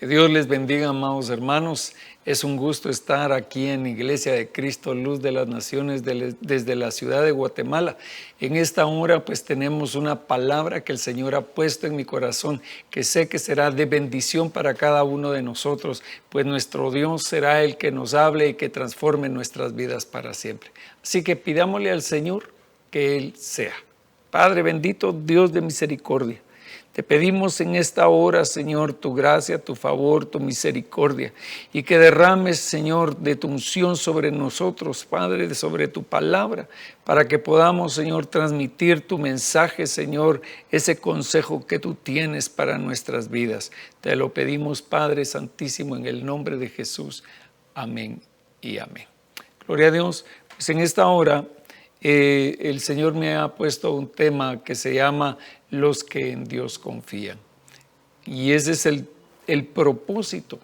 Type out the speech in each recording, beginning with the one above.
Que Dios les bendiga, amados hermanos. Es un gusto estar aquí en Iglesia de Cristo, Luz de las Naciones, desde la ciudad de Guatemala. En esta hora pues tenemos una palabra que el Señor ha puesto en mi corazón, que sé que será de bendición para cada uno de nosotros, pues nuestro Dios será el que nos hable y que transforme nuestras vidas para siempre. Así que pidámosle al Señor que Él sea. Padre bendito, Dios de misericordia, te pedimos en esta hora, Señor, tu gracia, tu favor, tu misericordia, y que derrames, Señor, de tu unción sobre nosotros, Padre, sobre tu palabra, para que podamos, Señor, transmitir tu mensaje, Señor, ese consejo que tú tienes para nuestras vidas. Te lo pedimos, Padre Santísimo, en el nombre de Jesús. Amén y amén. Gloria a Dios. Pues en esta hora el Señor me ha puesto un tema que se llama los que en Dios confían. Y ese es el propósito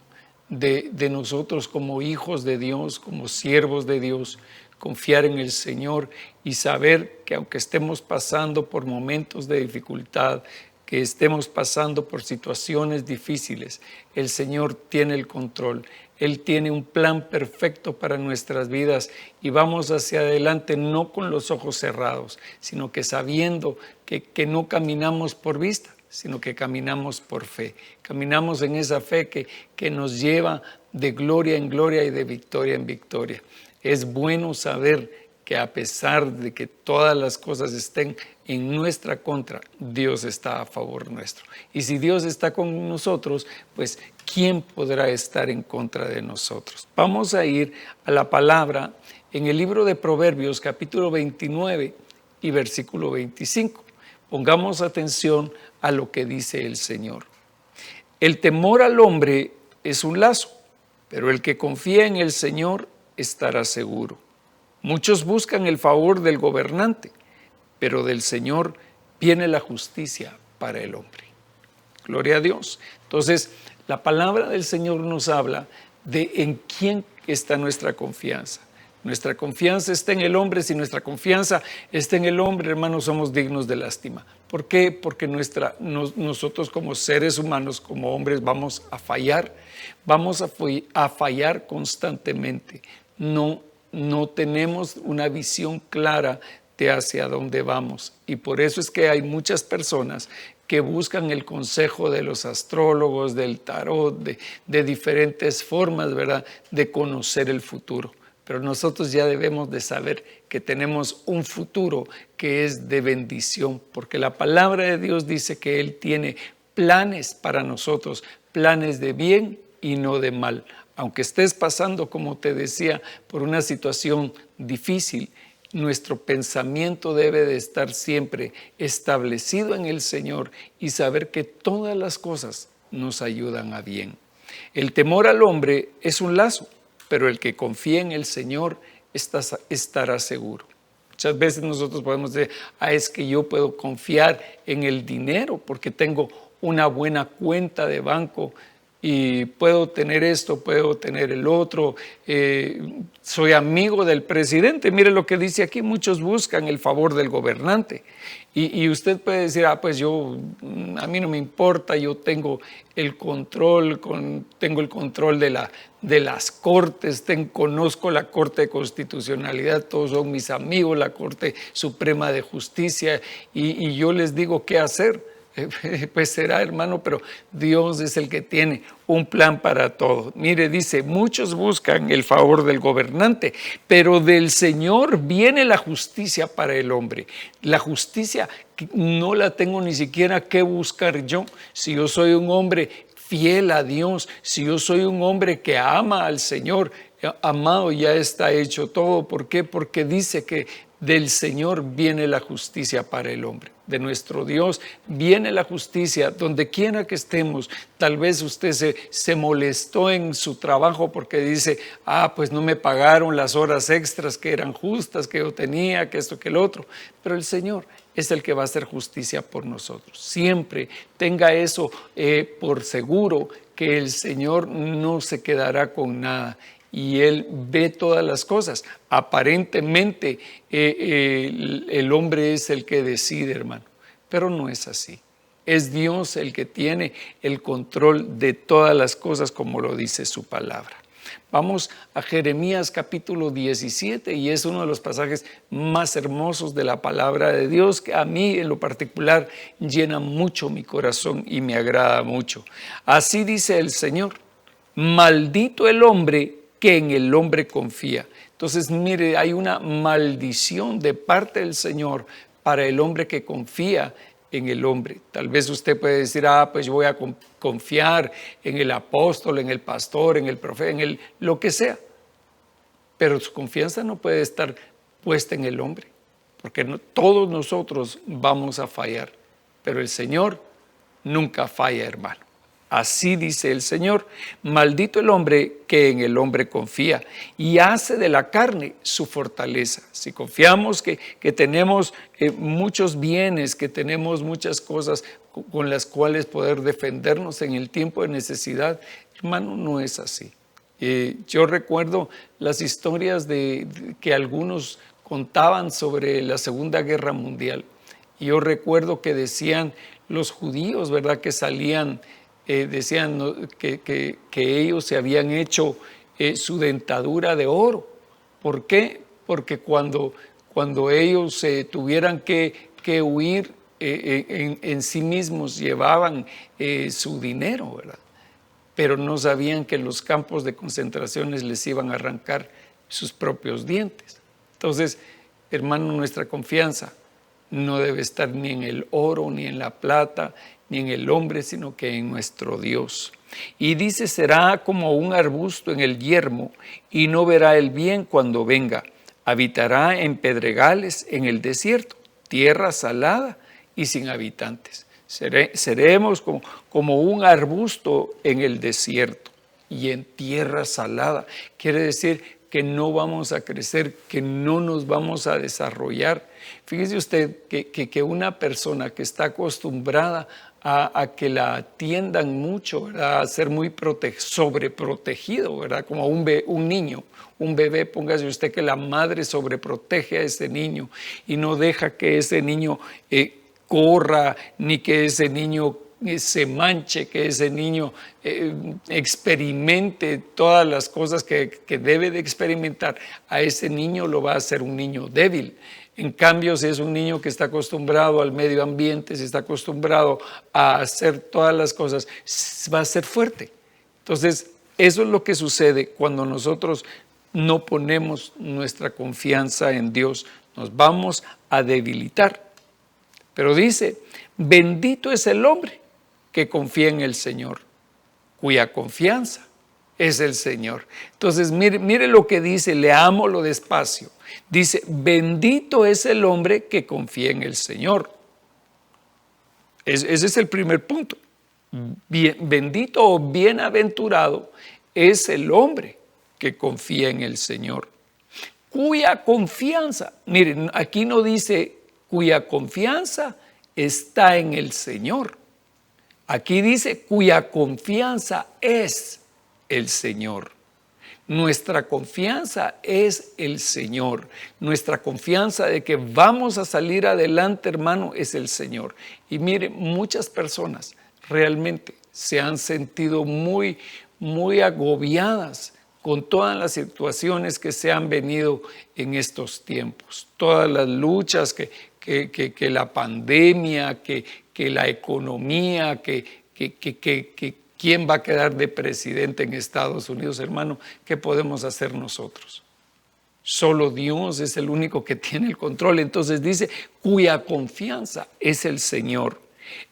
de nosotros como hijos de Dios, como siervos de Dios, confiar en el Señor y saber que aunque estemos pasando por momentos de dificultad, que estemos pasando por situaciones difíciles, el Señor tiene el control. Él tiene un plan perfecto para nuestras vidas y vamos hacia adelante no con los ojos cerrados, sino que sabiendo que no caminamos por vista, sino que caminamos por fe. Caminamos en esa fe que nos lleva de gloria en gloria y de victoria en victoria. Es bueno saber que a pesar de que todas las cosas estén en nuestra contra, Dios está a favor nuestro. Y si Dios está con nosotros, pues ¿quién podrá estar en contra de nosotros? Vamos a ir a la palabra en el libro de Proverbios, capítulo 29 y versículo 25. Pongamos atención a lo que dice el Señor. El temor al hombre es un lazo, pero el que confía en el Señor estará seguro. Muchos buscan el favor del gobernante, pero del Señor viene la justicia para el hombre. Gloria a Dios. Entonces, la palabra del Señor nos habla de en quién está nuestra confianza. Nuestra confianza está en el hombre. Si nuestra confianza está en el hombre, hermanos, somos dignos de lástima. ¿Por qué? Porque nosotros como seres humanos, como hombres, vamos a fallar. Vamos a fallar constantemente. No tenemos una visión clara de hacia dónde vamos. Y por eso es que hay muchas personas que buscan el consejo de los astrólogos, del tarot, de diferentes formas, ¿verdad?, de conocer el futuro. Pero nosotros ya debemos de saber que tenemos un futuro que es de bendición, porque la palabra de Dios dice que Él tiene planes para nosotros, planes de bien y no de mal. Aunque estés pasando, como te decía, por una situación difícil, nuestro pensamiento debe de estar siempre establecido en el Señor y saber que todas las cosas nos ayudan a bien. El temor al hombre es un lazo, pero el que confía en el Señor estará seguro. Muchas veces nosotros podemos decir, es que yo puedo confiar en el dinero porque tengo una buena cuenta de banco y puedo tener esto, puedo tener el otro, soy amigo del presidente. Mire lo que dice aquí, muchos buscan el favor del gobernante. Y usted puede decir, pues a mí no me importa, yo tengo el control, de las cortes, conozco la Corte de Constitucionalidad, todos son mis amigos, la Corte Suprema de Justicia, y yo les digo qué hacer. Pues será, hermano, pero Dios es el que tiene un plan para todo. Mire, dice, muchos buscan el favor del gobernante, pero del Señor viene la justicia para el hombre. La justicia no la tengo ni siquiera que buscar yo. Si yo soy un hombre fiel a Dios, si yo soy un hombre que ama al Señor, amado, ya está hecho todo. ¿Por qué? Porque dice que del Señor viene la justicia para el hombre. De nuestro Dios viene la justicia donde quiera que estemos. Tal vez usted se molestó en su trabajo porque dice, pues no me pagaron las horas extras que eran justas, que yo tenía, que esto, que el otro. Pero el Señor es el que va a hacer justicia por nosotros. Siempre tenga eso por seguro, que el Señor no se quedará con nada. Y Él ve todas las cosas. Aparentemente el hombre es el que decide, hermano, pero no es así. Es Dios el que tiene el control de todas las cosas, como lo dice su palabra. Vamos a Jeremías capítulo 17 y es uno de los pasajes más hermosos de la palabra de Dios que a mí en lo particular llena mucho mi corazón y me agrada mucho. Así dice el Señor: maldito el hombre que en el hombre confía. Entonces, mire, hay una maldición de parte del Señor para el hombre que confía en el hombre. Tal vez usted puede decir, pues yo voy a confiar en el apóstol, en el pastor, en el profeta, en lo que sea. Pero su confianza no puede estar puesta en el hombre, porque todos nosotros vamos a fallar, pero el Señor nunca falla, hermano. Así dice el Señor: maldito el hombre que en el hombre confía y hace de la carne su fortaleza. Si confiamos que tenemos muchos bienes, que tenemos muchas cosas con las cuales poder defendernos en el tiempo de necesidad, hermano, no es así. Yo recuerdo las historias que algunos contaban sobre la Segunda Guerra Mundial. Yo recuerdo que decían los judíos, ¿verdad?, que salían, decían que ellos se habían hecho su dentadura de oro. ¿Por qué? Porque cuando ellos tuvieran que huir en sí mismos, llevaban su dinero, ¿verdad? Pero no sabían que en los campos de concentraciones les iban a arrancar sus propios dientes. Entonces, hermano, nuestra confianza no debe estar ni en el oro, ni en la plata, ni en el hombre, sino que en nuestro Dios. Y dice: será como un arbusto en el yermo y no verá el bien cuando venga. Habitará en pedregales en el desierto, tierra salada y sin habitantes. Seremos como un arbusto en el desierto y en tierra salada. Quiere decir que no vamos a crecer, que no nos vamos a desarrollar. Fíjese usted que una persona que está acostumbrada a que la atiendan mucho, ¿verdad?, a ser muy sobreprotegido, ¿verdad?, como un niño, un bebé, póngase usted que la madre sobreprotege a ese niño y no deja que ese niño corra, ni que ese niño se manche, que ese niño experimente todas las cosas que debe de experimentar. A ese niño lo va a hacer un niño débil. En cambio, si es un niño que está acostumbrado al medio ambiente, si está acostumbrado a hacer todas las cosas, va a ser fuerte. Entonces, eso es lo que sucede cuando nosotros no ponemos nuestra confianza en Dios. Nos vamos a debilitar. Pero dice: bendito es el hombre que confía en el Señor, cuya confianza es el Señor. Entonces, mire lo que dice, leámoslo despacio. Dice: bendito es el hombre que confía en el Señor. Ese es el primer punto. Bendito o bienaventurado es el hombre que confía en el Señor, cuya confianza, miren, aquí no dice cuya confianza está en el Señor. Aquí dice cuya confianza es el Señor. Nuestra confianza es el Señor. Nuestra confianza de que vamos a salir adelante, hermano, es el Señor. Y mire, muchas personas realmente se han sentido muy, muy agobiadas con todas las situaciones que se han venido en estos tiempos. Todas las luchas que la pandemia, que la economía, que quién va a quedar de presidente en Estados Unidos, hermano. ¿Qué podemos hacer nosotros? Solo Dios es el único que tiene el control. Entonces dice, cuya confianza es el Señor.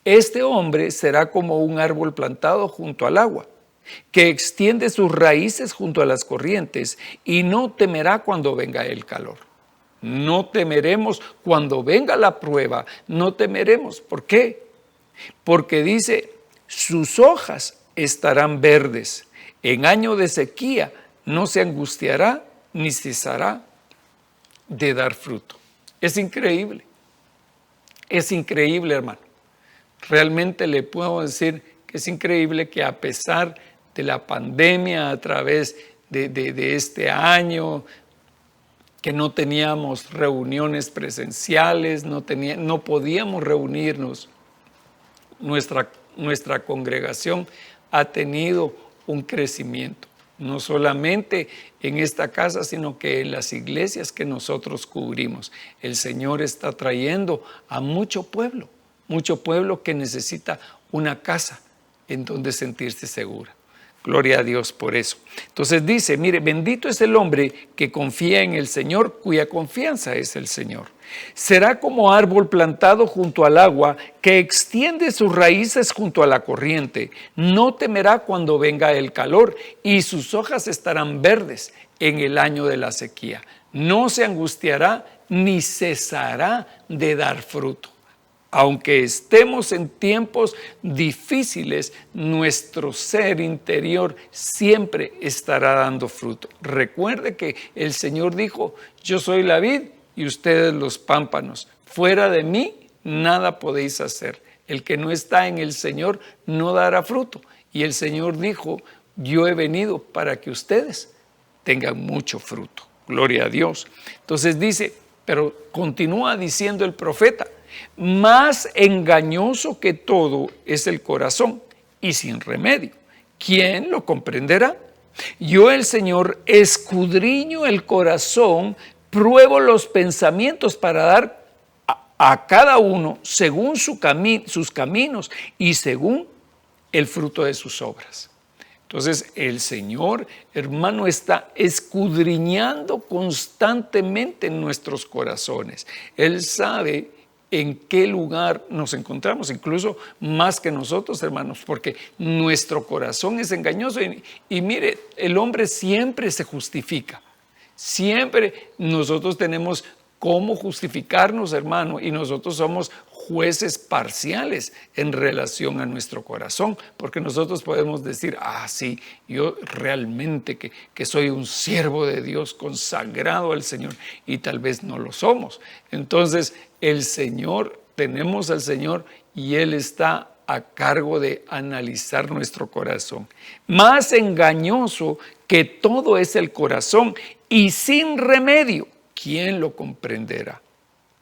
Este hombre será como un árbol plantado junto al agua, que extiende sus raíces junto a las corrientes y no temerá cuando venga el calor. No temeremos cuando venga la prueba, no temeremos. ¿Por qué? Porque dice, sus hojas estarán verdes. En año de sequía no se angustiará ni cesará de dar fruto. Es increíble, hermano. Realmente le puedo decir que es increíble que a pesar de la pandemia, a través de este año, que no teníamos reuniones presenciales, no podíamos reunirnos, nuestra congregación ha tenido un crecimiento, no solamente en esta casa, sino que en las iglesias que nosotros cubrimos. El Señor está trayendo a mucho pueblo que necesita una casa en donde sentirse segura. Gloria a Dios por eso. Entonces dice, mire, bendito es el hombre que confía en el Señor, cuya confianza es el Señor. Será como árbol plantado junto al agua, que extiende sus raíces junto a la corriente. No temerá cuando venga el calor, y sus hojas estarán verdes en el año de la sequía. No se angustiará ni cesará de dar fruto. Aunque estemos en tiempos difíciles, nuestro ser interior siempre estará dando fruto. Recuerde que el Señor dijo, yo soy la vid y ustedes los pámpanos. Fuera de mí, nada podéis hacer. El que no está en el Señor no dará fruto. Y el Señor dijo, yo he venido para que ustedes tengan mucho fruto. Gloria a Dios. Entonces dice, pero continúa diciendo el profeta, más engañoso que todo es el corazón y sin remedio. ¿Quién lo comprenderá? Yo, el Señor, escudriño el corazón, pruebo los pensamientos para dar a cada uno según sus caminos y según el fruto de sus obras. Entonces el Señor, hermano, está escudriñando constantemente en nuestros corazones. Él sabe en qué lugar nos encontramos, incluso más que nosotros, hermanos, porque nuestro corazón es engañoso. Y mire, el hombre siempre se justifica. Siempre nosotros tenemos cómo justificarnos, hermano, y nosotros somos jueces parciales en relación a nuestro corazón, porque nosotros podemos decir, sí, yo realmente que soy un siervo de Dios consagrado al Señor, y tal vez no lo somos. Entonces, el Señor, tenemos al Señor y Él está a cargo de analizar nuestro corazón. Más engañoso que todo es el corazón y sin remedio, ¿quién lo comprenderá?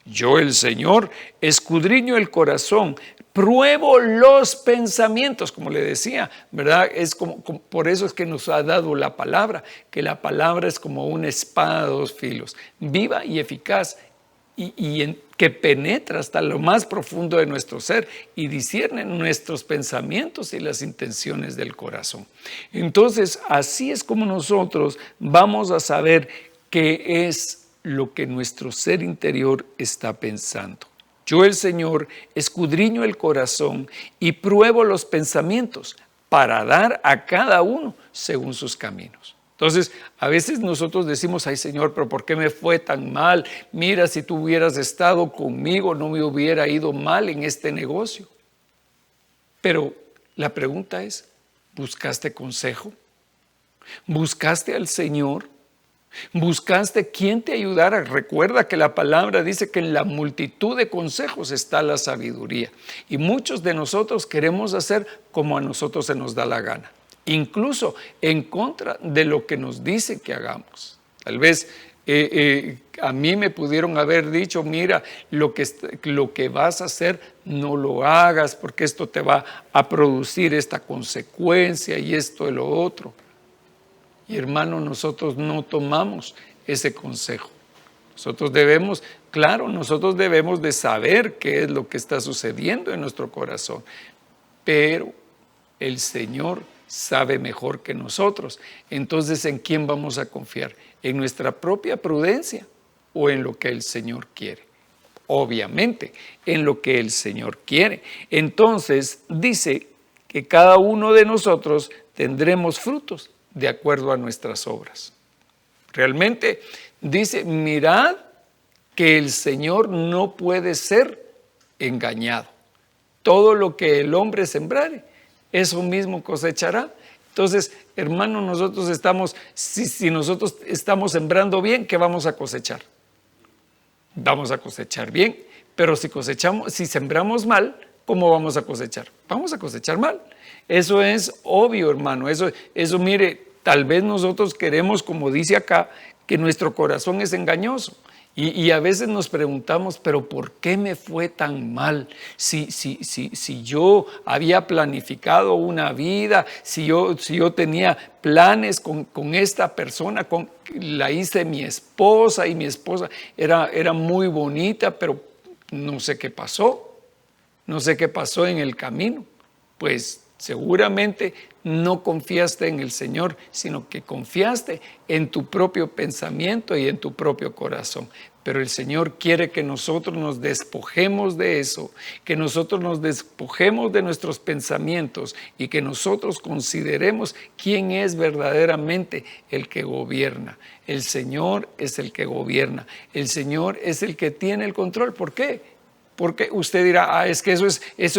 Yo, el Señor, escudriño el corazón, pruebo los pensamientos, como le decía, ¿verdad? Por eso es que nos ha dado la palabra, que la palabra es como una espada de dos filos, viva y eficaz, que penetra hasta lo más profundo de nuestro ser y discierne nuestros pensamientos y las intenciones del corazón. Entonces, así es como nosotros vamos a saber qué es lo que nuestro ser interior está pensando. Yo, el Señor, escudriño el corazón y pruebo los pensamientos para dar a cada uno según sus caminos. Entonces, a veces nosotros decimos, ay Señor, pero ¿por qué me fue tan mal? Mira, si tú hubieras estado conmigo, no me hubiera ido mal en este negocio. Pero la pregunta es, ¿buscaste consejo? ¿Buscaste al Señor? ¿Buscaste quién te ayudara? Recuerda que la palabra dice que en la multitud de consejos está la sabiduría. Y muchos de nosotros queremos hacer como a nosotros se nos da la gana, incluso en contra de lo que nos dice que hagamos. Tal vez a mí me pudieron haber dicho, mira, lo que vas a hacer no lo hagas porque esto te va a producir esta consecuencia y esto y lo otro. Y hermano, nosotros no tomamos ese consejo. Nosotros debemos de saber qué es lo que está sucediendo en nuestro corazón. Pero el Señor sabe mejor que nosotros. Entonces, ¿en quién vamos a confiar? ¿En nuestra propia prudencia o en lo que el Señor quiere? Obviamente, en lo que el Señor quiere. Entonces, dice que cada uno de nosotros tendremos frutos de acuerdo a nuestras obras. Realmente dice, mirad que el Señor no puede ser engañado. Todo lo que el hombre sembrare, eso mismo cosechará. Entonces, hermano, nosotros si nosotros estamos sembrando bien, ¿qué vamos a cosechar? Vamos a cosechar bien, pero si sembramos mal, ¿cómo vamos a cosechar? Vamos a cosechar mal. Eso es obvio, hermano. Eso, mire, tal vez nosotros queremos, como dice acá, que nuestro corazón es engañoso. Y a veces nos preguntamos, pero ¿por qué me fue tan mal? Si yo había planificado una vida, si yo tenía planes con esta persona, la hice mi esposa y mi esposa era muy bonita, pero no sé qué pasó. No sé qué pasó en el camino. Pues seguramente no confiaste en el Señor, sino que confiaste en tu propio pensamiento y en tu propio corazón. Pero el Señor quiere que nosotros nos despojemos de eso, que nosotros nos despojemos de nuestros pensamientos y que nosotros consideremos quién es verdaderamente el que gobierna. El Señor es el que gobierna. El Señor es el que tiene el control. ¿Por qué? Porque usted dirá, es que eso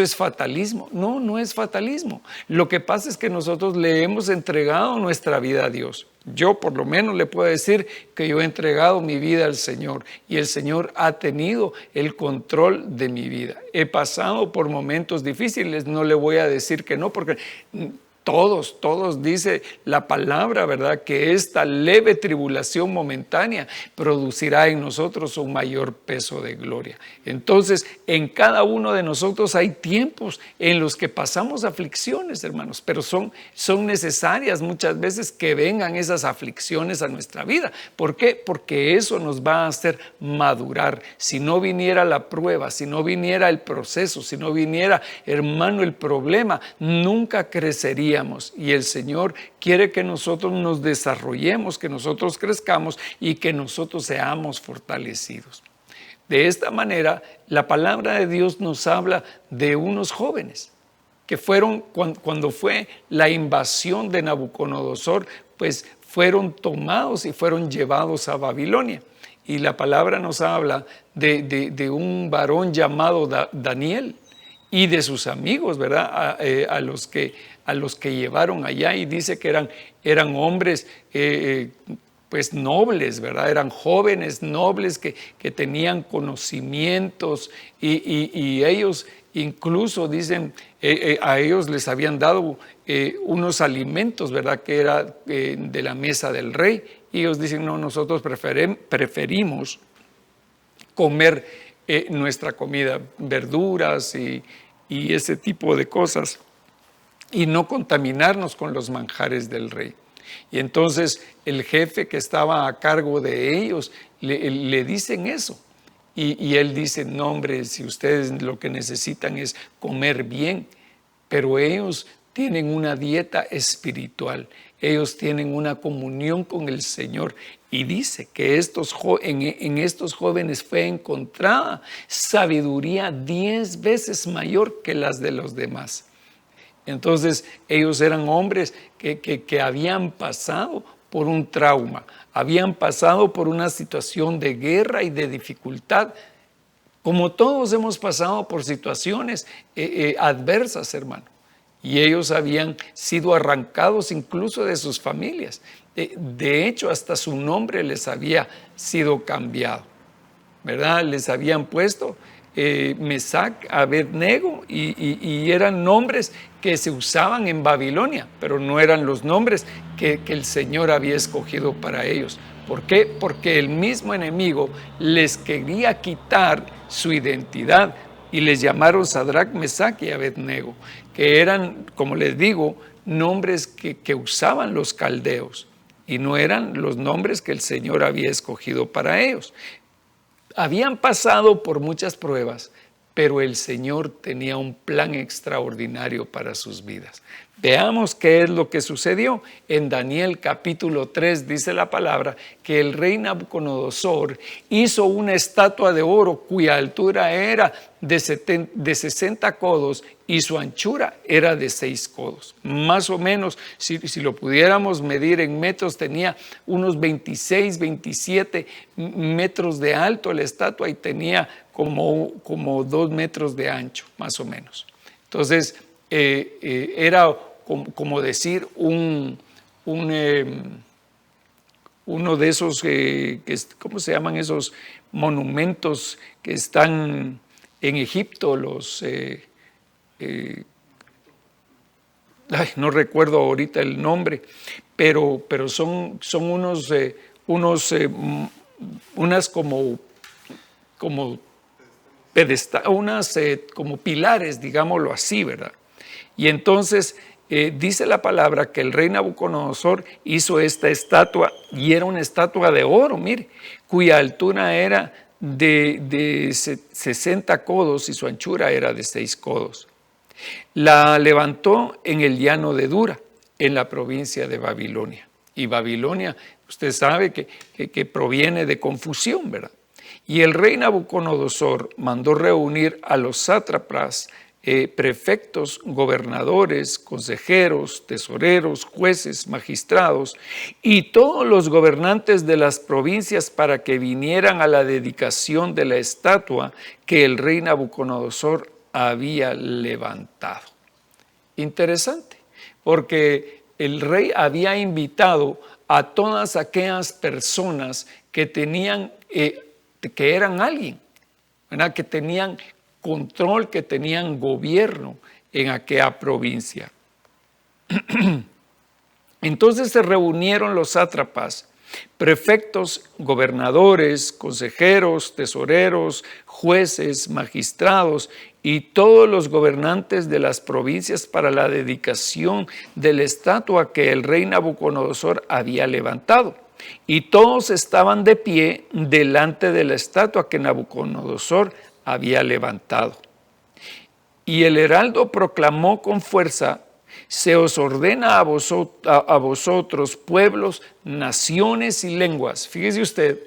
es fatalismo. No, no es fatalismo. Lo que pasa es que nosotros le hemos entregado nuestra vida a Dios. Yo por lo menos le puedo decir que yo he entregado mi vida al Señor y el Señor ha tenido el control de mi vida. He pasado por momentos difíciles, no le voy a decir que no, porque todos dice la palabra, ¿verdad? Que esta leve tribulación momentánea producirá en nosotros un mayor peso de gloria. Entonces, en cada uno de nosotros hay tiempos en los que pasamos aflicciones, hermanos, pero son necesarias muchas veces que vengan esas aflicciones a nuestra vida. ¿Por qué? Porque eso nos va a hacer madurar. Si no viniera la prueba, si no viniera el proceso, si no viniera, hermano, el problema, nunca crecería. Y el Señor quiere que nosotros nos desarrollemos, que nosotros crezcamos y que nosotros seamos fortalecidos. De esta manera, la palabra de Dios nos habla de unos jóvenes que fueron, cuando fue la invasión de Nabucodonosor, pues fueron tomados y fueron llevados a Babilonia. Y la palabra nos habla de un varón llamado Daniel y de sus amigos, ¿verdad? A los que llevaron allá, y dice que eran hombres pues nobles, ¿verdad? Eran jóvenes nobles que tenían conocimientos y ellos incluso dicen, a ellos les habían dado unos alimentos, ¿verdad? Que era de la mesa del rey, y ellos dicen, no, nosotros preferimos comer nuestra comida, verduras y ese tipo de cosas, y no contaminarnos con los manjares del rey. Y entonces el jefe que estaba a cargo de ellos le dicen eso. Y él dice, no hombre, si ustedes lo que necesitan es comer bien, pero ellos tienen una dieta espiritual, ellos tienen una comunión con el Señor. Y dice que en estos jóvenes fue encontrada sabiduría 10 veces mayor que las de los demás. Entonces ellos eran hombres que habían pasado por un trauma, habían pasado por una situación de guerra y de dificultad. Como todos hemos pasado por situaciones adversas, hermano. Y ellos habían sido arrancados incluso de sus familias. De hecho, hasta su nombre les había sido cambiado, ¿verdad? Les habían puesto Mesac, Abednego, y eran nombres que se usaban en Babilonia, pero no eran los nombres que el Señor había escogido para ellos. ¿Por qué? Porque el mismo enemigo les quería quitar su identidad y les llamaron Sadrac, Mesac y Abednego, que eran, como les digo, nombres que usaban los caldeos y no eran los nombres que el Señor había escogido para ellos. Habían pasado por muchas pruebas, pero el Señor tenía un plan extraordinario para sus vidas. Veamos qué es lo que sucedió. En Daniel capítulo 3 dice la palabra que el rey Nabucodonosor hizo una estatua de oro cuya altura era de 60 codos y su anchura era de 6 codos. Más o menos, si lo pudiéramos medir en metros, tenía unos 26, 27 metros de alto la estatua y tenía como 2 metros de ancho, más o menos. Entonces, era como decir uno de esos, ¿cómo se llaman esos monumentos que están en Egipto? No recuerdo ahorita el nombre, pero son unos unas como pedestal, unas como pilares, digámoslo así, ¿verdad? Y entonces dice la palabra que el rey Nabucodonosor hizo esta estatua, y era una estatua de oro, mire, cuya altura era de 60 codos y su anchura era de 6 codos. La levantó en el llano de Dura, en la provincia de Babilonia. Y Babilonia, usted sabe que proviene de confusión, ¿verdad? Y el rey Nabucodonosor mandó reunir a los sátrapas, prefectos, gobernadores, consejeros, tesoreros, jueces, magistrados y todos los gobernantes de las provincias para que vinieran a la dedicación de la estatua que el rey Nabucodonosor había levantado. Interesante, porque el rey había invitado a todas aquellas personas que tenían, que eran alguien, ¿verdad? Que tenían control, que tenían gobierno en aquella provincia. Entonces se reunieron los sátrapas, prefectos, gobernadores, consejeros, tesoreros, jueces, magistrados y todos los gobernantes de las provincias para la dedicación de la estatua que el rey Nabucodonosor había levantado. Y todos estaban de pie delante de la estatua que Nabucodonosor había levantado. Y el heraldo proclamó con fuerza: se os ordena a vosotros, pueblos, naciones y lenguas. Fíjese usted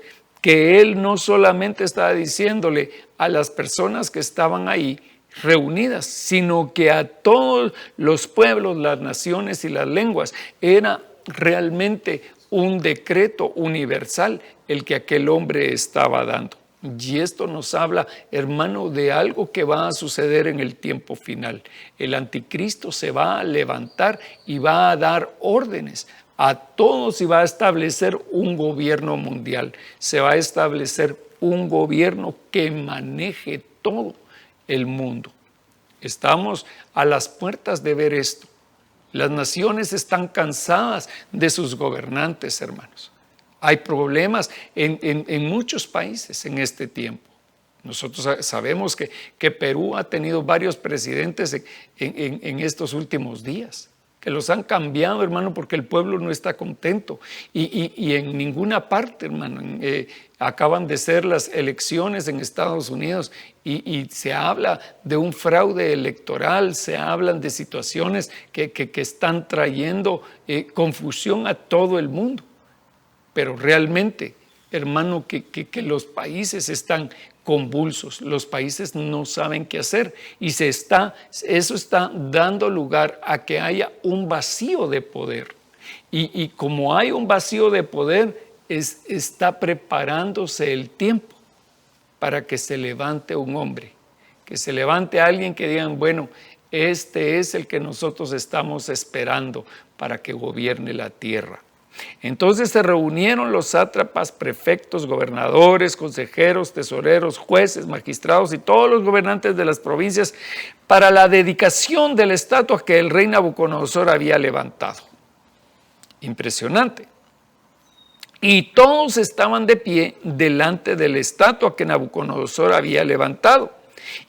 que él no solamente estaba diciéndole a las personas que estaban ahí reunidas, sino que a todos los pueblos, las naciones y las lenguas. Era realmente un decreto universal el que aquel hombre estaba dando. Y esto nos habla, hermano, de algo que va a suceder en el tiempo final. El anticristo se va a levantar y va a dar órdenes a todos y va a establecer un gobierno mundial. Se va a establecer un gobierno que maneje todo el mundo. Estamos a las puertas de ver esto. Las naciones están cansadas de sus gobernantes, hermanos. Hay problemas en muchos países en este tiempo. Nosotros sabemos que Perú ha tenido varios presidentes en estos últimos días, que los han cambiado, hermano, porque el pueblo no está contento. Y en ninguna parte, hermano, acaban de ser las elecciones en Estados Unidos y se habla de un fraude electoral, se hablan de situaciones que están trayendo confusión a todo el mundo. Pero realmente, hermano, que los países están convulsos, los países no saben qué hacer y eso está dando lugar a que haya un vacío de poder. Y como hay un vacío de poder, está preparándose el tiempo para que se levante un hombre, que se levante alguien que digan, bueno, este es el que nosotros estamos esperando para que gobierne la tierra. Entonces se reunieron los sátrapas, prefectos, gobernadores, consejeros, tesoreros, jueces, magistrados y todos los gobernantes de las provincias para la dedicación de la estatua que el rey Nabucodonosor había levantado. Impresionante. Y todos estaban de pie delante de la estatua que Nabucodonosor había levantado.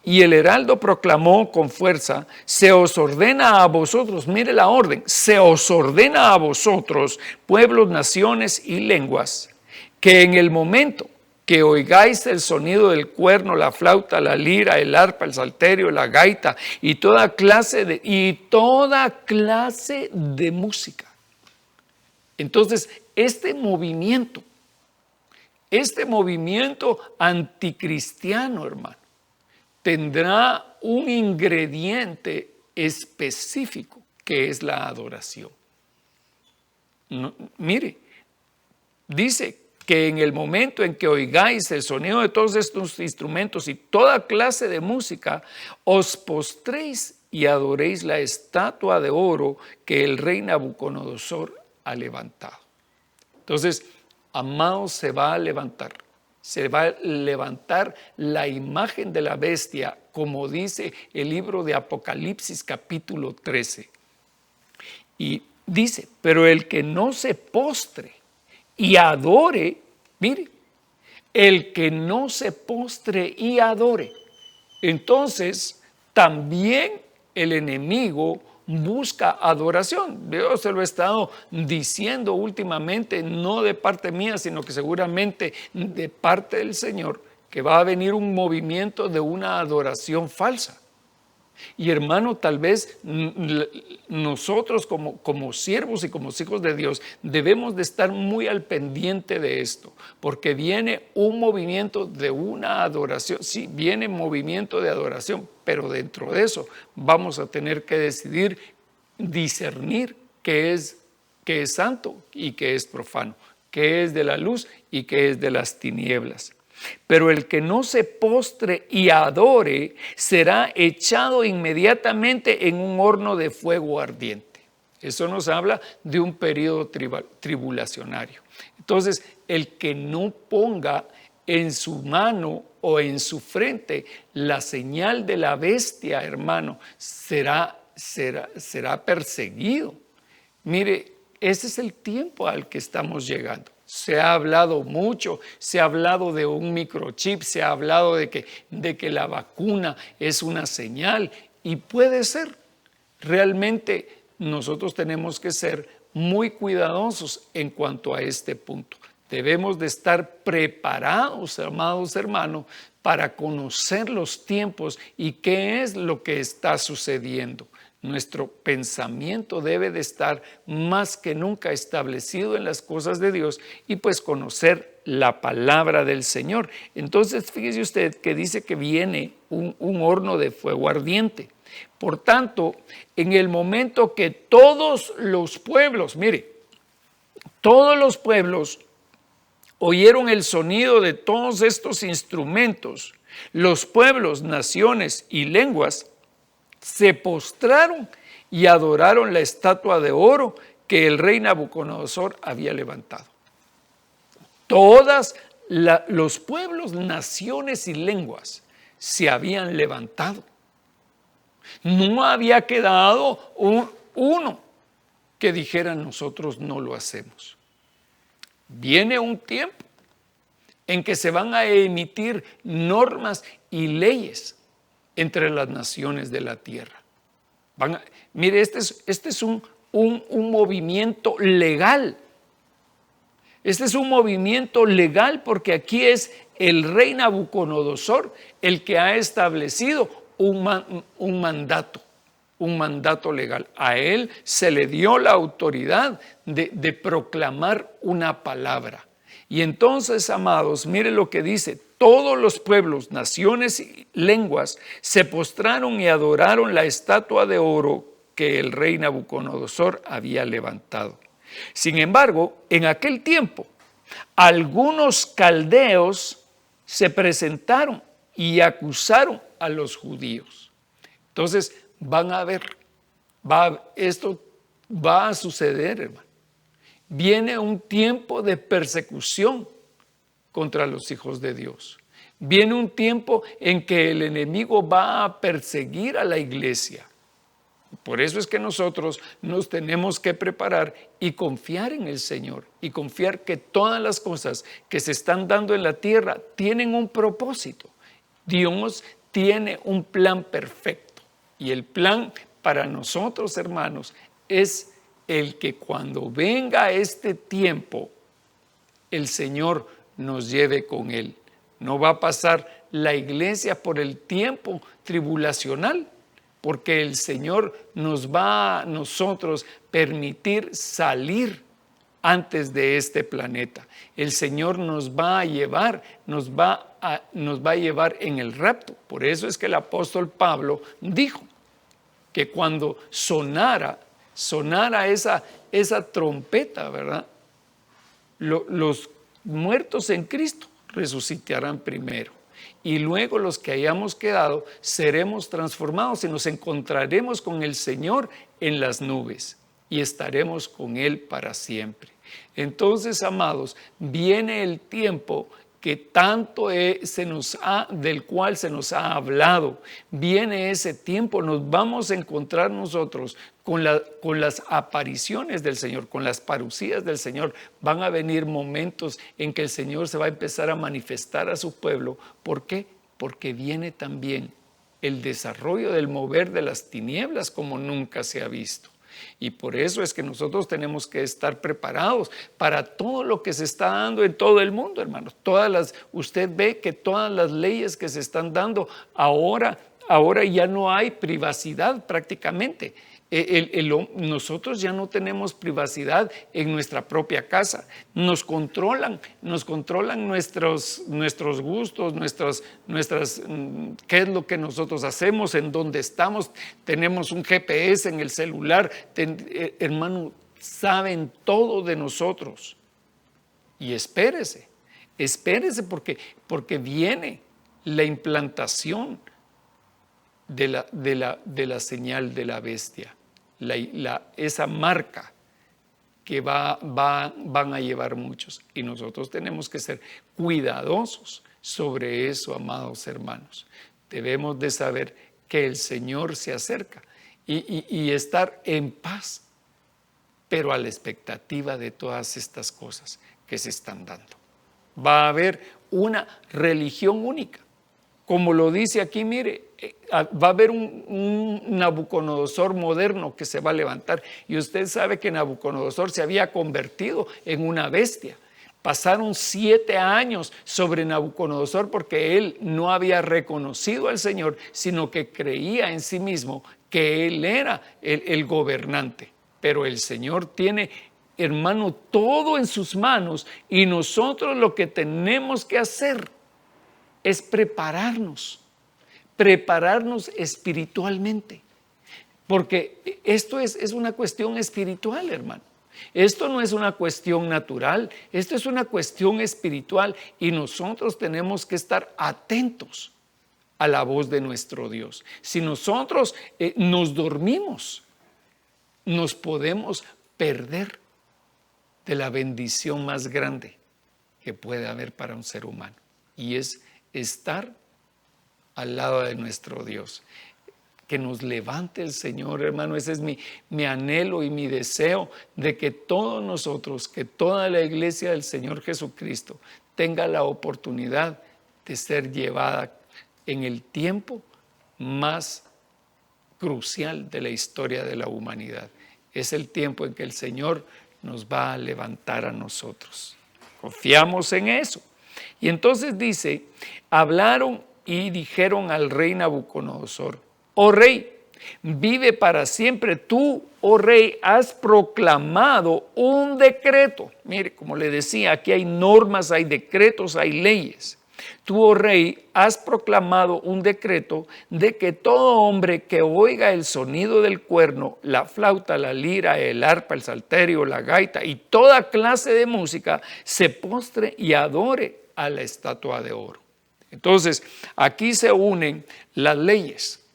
Y el heraldo proclamó con fuerza: se os ordena a vosotros, mire la orden, se os ordena a vosotros, pueblos, naciones y lenguas, que en el momento que oigáis el sonido del cuerno, la flauta, la lira, el arpa, el salterio, la gaita y toda clase de música. Entonces, este movimiento anticristiano, hermano, tendrá un ingrediente específico que es la adoración. No, mire, dice que en el momento en que oigáis el sonido de todos estos instrumentos y toda clase de música, os postréis y adoréis la estatua de oro que el rey Nabucodonosor ha levantado. Entonces, amados, se va a levantar la imagen de la bestia, como dice el libro de Apocalipsis capítulo 13. Y dice, pero el que no se postre y adore, mire, el que no se postre y adore. Entonces, también el enemigo busca adoración. Yo se lo he estado diciendo últimamente, no de parte mía, sino que seguramente de parte del Señor, que va a venir un movimiento de una adoración falsa. Y hermano, tal vez nosotros como siervos y como hijos de Dios debemos de estar muy al pendiente de esto, porque viene un movimiento de una adoración. Sí, viene movimiento de adoración, pero dentro de eso vamos a tener que decidir discernir qué es santo y qué es profano, qué es de la luz y qué es de las tinieblas. Pero el que no se postre y adore será echado inmediatamente en un horno de fuego ardiente. Eso nos habla de un periodo tribulacionario. Entonces, el que no ponga en su mano o en su frente la señal de la bestia, hermano, será perseguido. Mire, ese es el tiempo al que estamos llegando. Se ha hablado mucho, se ha hablado de un microchip, se ha hablado de que la vacuna es una señal, y puede ser. Realmente nosotros tenemos que ser muy cuidadosos en cuanto a este punto. Debemos de estar preparados, amados hermanos, para conocer los tiempos y qué es lo que está sucediendo. Nuestro pensamiento debe de estar más que nunca establecido en las cosas de Dios y pues conocer la palabra del Señor. Entonces fíjese usted que dice que viene un horno de fuego ardiente. Por tanto, en el momento que todos los pueblos, mire, todos los pueblos oyeron el sonido de todos estos instrumentos, los pueblos, naciones y lenguas se postraron y adoraron la estatua de oro que el rey Nabucodonosor había levantado. Todos los pueblos, naciones y lenguas se habían levantado. No había quedado uno que dijera: nosotros no lo hacemos. Viene un tiempo en que se van a emitir normas y leyes entre las naciones de la tierra. Mire, este es un movimiento legal. Este es un movimiento legal porque aquí es el rey Nabucodonosor el que ha establecido un mandato legal. A él se le dio la autoridad de proclamar una palabra. Y entonces, amados, mire lo que dice: todos los pueblos, naciones y lenguas se postraron y adoraron la estatua de oro que el rey Nabucodonosor había levantado. Sin embargo, en aquel tiempo, algunos caldeos se presentaron y acusaron a los judíos. Entonces, van a ver, esto va a suceder, hermano. Viene un tiempo de persecución contra los hijos de Dios. Viene un tiempo en que el enemigo va a perseguir a la iglesia. Por eso es que nosotros nos tenemos que preparar y confiar en el Señor y confiar que todas las cosas que se están dando en la tierra tienen un propósito. Dios tiene un plan perfecto, y el plan para nosotros, hermanos, es el que cuando venga este tiempo, el Señor nos lleve con Él. No va a pasar la iglesia por el tiempo tribulacional, porque el Señor nos va a nosotros permitir salir antes de este planeta. El Señor nos va a llevar, nos va a llevar en el rapto. Por eso es que el apóstol Pablo dijo que cuando sonara esa trompeta, ¿verdad? Los muertos en Cristo resucitarán primero, y luego los que hayamos quedado seremos transformados y nos encontraremos con el Señor en las nubes y estaremos con Él para siempre. Entonces, amados, viene el tiempo que tanto del cual se nos ha hablado. Viene ese tiempo, nos vamos a encontrar nosotros con las apariciones del Señor, con las parucías del Señor. Van a venir momentos en que el Señor se va a empezar a manifestar a su pueblo. ¿Por qué? Porque viene también el desarrollo del mover de las tinieblas como nunca se ha visto. Y por eso es que nosotros tenemos que estar preparados para todo lo que se está dando en todo el mundo, hermanos. Usted ve que todas las leyes que se están dando ahora ya no hay privacidad prácticamente. Nosotros ya no tenemos privacidad en nuestra propia casa. Nos controlan nuestros gustos, qué es lo que nosotros hacemos, en dónde estamos. Tenemos un GPS en el celular. Hermano, saben todo de nosotros. Y espérese porque viene la implantación de la señal de la bestia. Esa marca que van a llevar muchos, y nosotros tenemos que ser cuidadosos sobre eso, amados hermanos. Debemos de saber que el Señor se acerca y estar en paz, pero a la expectativa de todas estas cosas que se están dando. Va a haber una religión única. Como lo dice aquí, mire, va a haber un Nabucodonosor moderno que se va a levantar. Y usted sabe que Nabucodonosor se había convertido en una bestia. Pasaron 7 años sobre Nabucodonosor porque él no había reconocido al Señor, sino que creía en sí mismo que él era el gobernante. Pero el Señor tiene, hermano, todo en sus manos, y nosotros lo que tenemos que hacer es prepararnos espiritualmente, porque esto es una cuestión espiritual, hermano. Esto no es una cuestión natural, esto es una cuestión espiritual, y nosotros tenemos que estar atentos a la voz de nuestro Dios. Si nosotros nos dormimos, nos podemos perder de la bendición más grande que puede haber para un ser humano, y es estar al lado de nuestro Dios. Que nos levante el Señor, hermano. Ese es mi anhelo y mi deseo, de que todos nosotros, que toda la iglesia del Señor Jesucristo tenga la oportunidad de ser llevada en el tiempo más crucial de la historia de la humanidad. Es el tiempo en que el Señor nos va a levantar a nosotros. Confiamos en eso. Y entonces dice, hablaron y dijeron al rey Nabucodonosor: oh rey, vive para siempre. Tú, oh rey, has proclamado un decreto. Mire, como le decía, aquí hay normas, hay decretos, hay leyes. Tú, oh rey, has proclamado un decreto de que todo hombre que oiga el sonido del cuerno, la flauta, la lira, el arpa, el salterio, la gaita y toda clase de música, se postre y adore a la estatua de oro. Entonces, aquí se unen las leyes,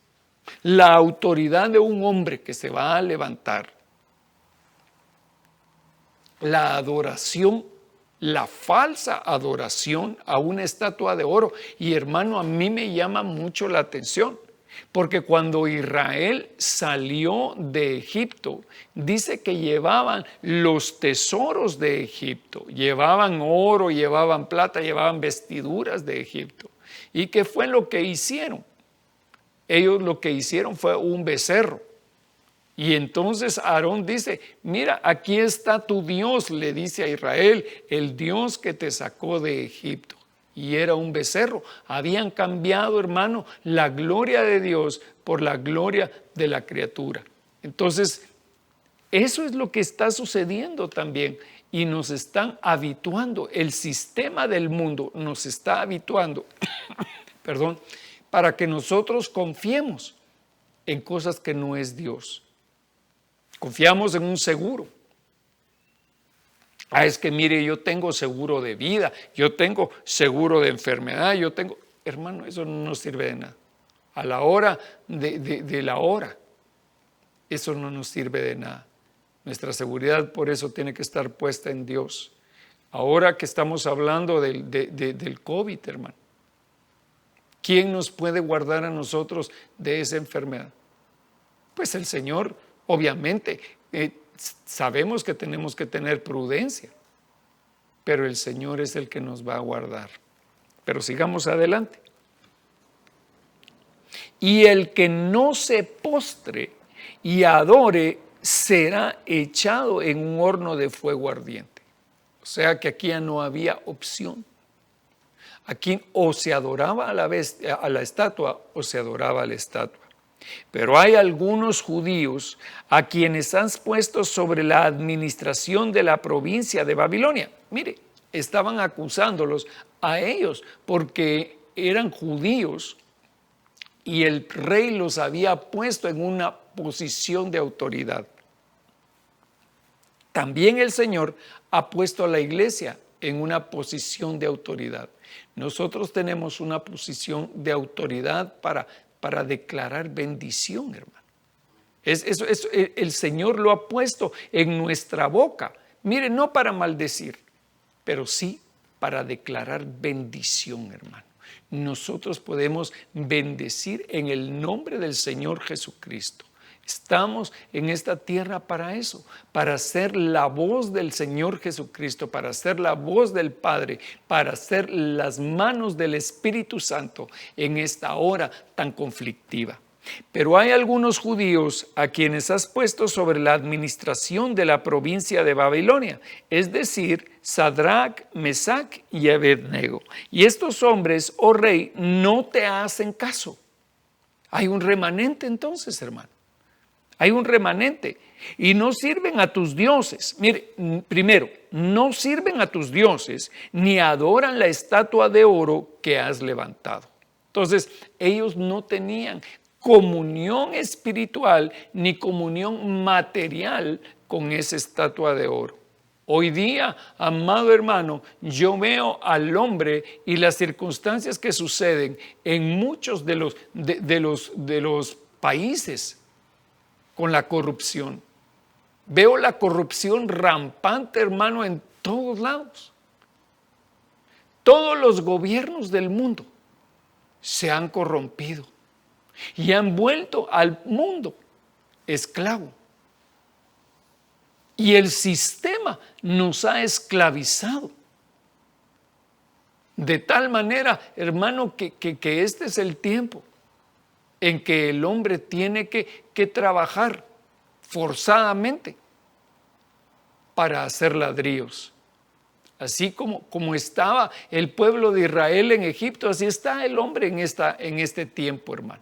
la autoridad de un hombre que se va a levantar, la adoración, la falsa adoración a una estatua de oro. Y hermano, a mí me llama mucho la atención, porque cuando Israel salió de Egipto, dice que llevaban los tesoros de Egipto, llevaban oro, llevaban plata, llevaban vestiduras de Egipto. ¿Y qué fue lo que hicieron? Ellos lo que hicieron fue un becerro. Y entonces Aarón dice: mira, aquí está tu Dios, le dice a Israel, el Dios que te sacó de Egipto. Y era un becerro. Habían cambiado, hermano, la gloria de Dios por la gloria de la criatura. Entonces, eso es lo que está sucediendo también, y nos están habituando. El sistema del mundo nos está habituando, perdón, para que nosotros confiemos en cosas que no es Dios. Confiamos en un seguro. Es que mire, yo tengo seguro de vida, yo tengo seguro de enfermedad, yo tengo... Hermano, eso no nos sirve de nada. A la hora de la hora, eso no nos sirve de nada. Nuestra seguridad por eso tiene que estar puesta en Dios. Ahora que estamos hablando del COVID, hermano, ¿quién nos puede guardar a nosotros de esa enfermedad? Pues el Señor, obviamente. Sabemos que tenemos que tener prudencia, pero el Señor es el que nos va a guardar. Pero sigamos adelante. Y el que no se postre y adore será echado en un horno de fuego ardiente. O sea que aquí ya no había opción. Aquí o se adoraba a la estatua o se adoraba a la estatua. Pero hay algunos judíos a quienes han puesto sobre la administración de la provincia de Babilonia. Mire, estaban acusándolos a ellos porque eran judíos y el rey los había puesto en una posición de autoridad. También el Señor ha puesto a la iglesia en una posición de autoridad. Nosotros tenemos una posición de autoridad para declarar bendición, hermano. El Señor lo ha puesto en nuestra boca. Mire, no para maldecir, pero sí para declarar bendición, hermano. Nosotros podemos bendecir en el nombre del Señor Jesucristo. Estamos en esta tierra para eso, para ser la voz del Señor Jesucristo, para ser la voz del Padre, para ser las manos del Espíritu Santo en esta hora tan conflictiva. Pero hay algunos judíos a quienes has puesto sobre la administración de la provincia de Babilonia, es decir, Sadrach, Mesach y Abednego. Y estos hombres, oh rey, no te hacen caso. Hay un remanente entonces, hermano. Hay un remanente y no sirven a tus dioses. Mire, primero, no sirven a tus dioses ni adoran la estatua de oro que has levantado. Entonces, ellos no tenían comunión espiritual ni comunión material con esa estatua de oro. Hoy día, amado hermano, yo veo al hombre y las circunstancias que suceden en muchos de los países con la corrupción. Veo la corrupción rampante, hermano, en todos lados. Todos los gobiernos del mundo se han corrompido y han vuelto al mundo esclavo. Y el sistema nos ha esclavizado. De tal manera, hermano, que este es el tiempo en que el hombre tiene que trabajar forzadamente para hacer ladrillos. Así como estaba el pueblo de Israel en Egipto, así está el hombre en este tiempo, hermano.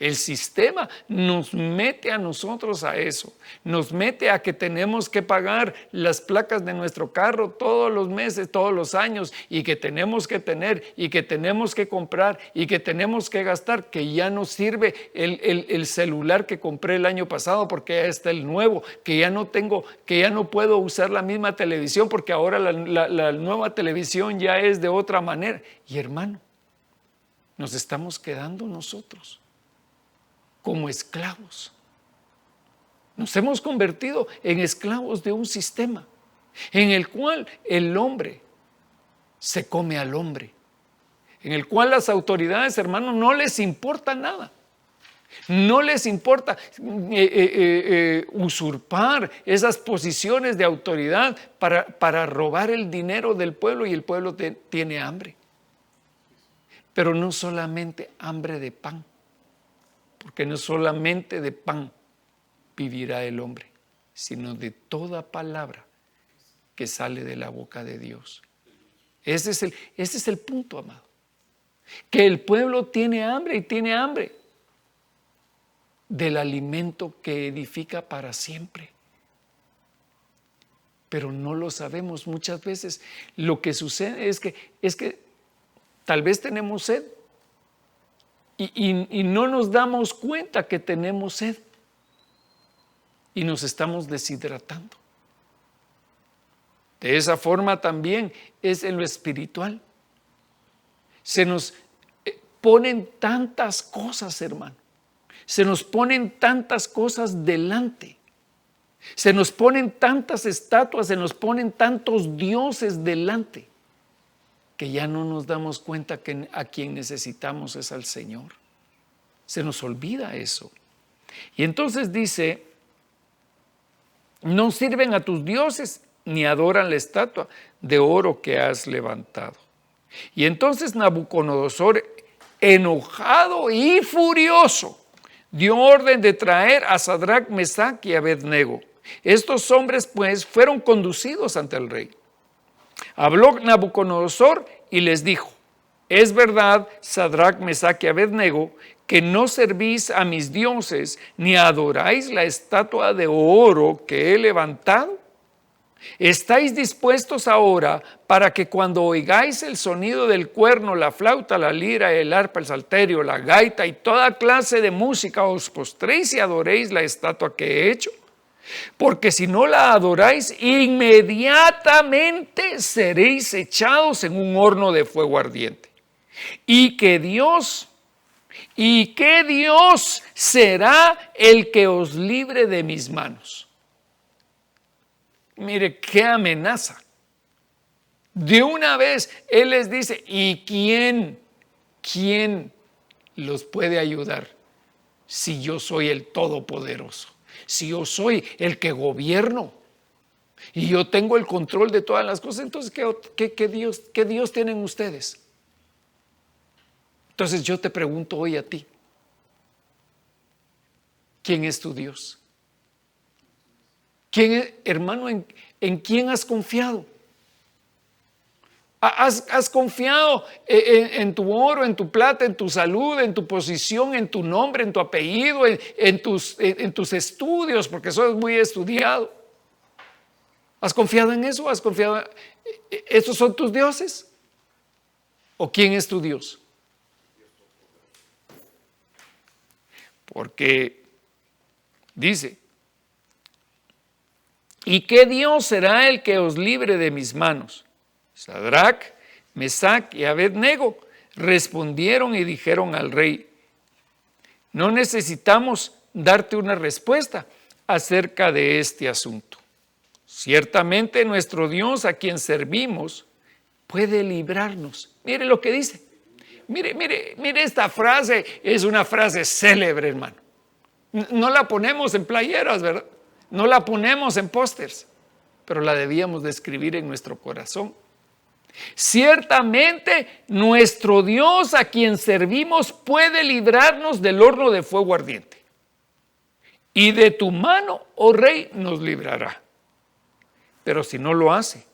El sistema nos mete a nosotros a eso, nos mete a que tenemos que pagar las placas de nuestro carro todos los meses, todos los años, y que tenemos que tener, y que tenemos que comprar, y que tenemos que gastar, que ya no sirve el celular que compré el año pasado porque ya está el nuevo, que ya no puedo usar la misma televisión porque ahora la nueva televisión ya es de otra manera. Y hermano, nos estamos quedando nosotros como esclavos. Nos hemos convertido en esclavos de un sistema en el cual el hombre se come al hombre, en el cual las autoridades, hermanos, no les importa nada. No les importa usurpar esas posiciones de autoridad para robar el dinero del pueblo, y el pueblo tiene hambre. Pero no solamente hambre de pan, porque no solamente de pan vivirá el hombre, sino de toda palabra que sale de la boca de Dios. Ese es el punto, amado. Que el pueblo tiene hambre, y tiene hambre del alimento que edifica para siempre. Pero no lo sabemos. Muchas veces lo que sucede es que tal vez tenemos sed y no nos damos cuenta que tenemos sed y nos estamos deshidratando. De esa forma también es en lo espiritual. Se nos ponen tantas cosas, hermano. Se nos ponen tantas cosas delante Se nos ponen tantas estatuas, se nos ponen tantos dioses delante, que ya no nos damos cuenta que a quien necesitamos es al Señor. Se nos olvida eso. Y entonces dice, no sirven a tus dioses ni adoran la estatua de oro que has levantado. Y entonces Nabucodonosor, enojado y furioso, dio orden de traer a Sadrach, Mesach y Abednego. Estos hombres pues fueron conducidos ante el rey. Habló Nabucodonosor y les dijo, es verdad, Sadrach, Mesach y Abednego, que no servís a mis dioses ni adoráis la estatua de oro que he levantado. ¿Estáis dispuestos ahora para que cuando oigáis el sonido del cuerno, la flauta, la lira, el arpa, el salterio, la gaita y toda clase de música os postréis y adoréis la estatua que he hecho? Porque si no la adoráis, inmediatamente seréis echados en un horno de fuego ardiente. Y que Dios será el que os libre de mis manos. Mire qué amenaza. De una vez Él les dice, ¿y quién los puede ayudar si yo soy el Todopoderoso? Si yo soy el que gobierno y yo tengo el control de todas las cosas, entonces ¿qué Dios tienen ustedes? Entonces yo te pregunto hoy a ti, ¿quién es tu Dios? Hermano, ¿en quién has confiado? ¿Has confiado en tu oro, en tu plata, en tu salud, en tu posición, en tu nombre, en tu apellido, en tus estudios, porque eso es muy estudiado? ¿Has confiado en eso? ¿Has confiado? ¿Esos son tus dioses? ¿O quién es tu Dios? Porque dice, ¿y qué Dios será el que os libre de mis manos? Sadrach, Mesach y Abednego respondieron y dijeron al rey, no necesitamos darte una respuesta acerca de este asunto. Ciertamente nuestro Dios a quien servimos puede librarnos. Mire lo que dice. Mire esta frase, es una frase célebre, hermano. No la ponemos en playeras, ¿verdad? No la ponemos en pósters, pero la debíamos de escribir en nuestro corazón. Ciertamente nuestro Dios a quien servimos puede librarnos del horno de fuego ardiente. Y de tu mano, oh rey, nos librará. Pero si no lo hace,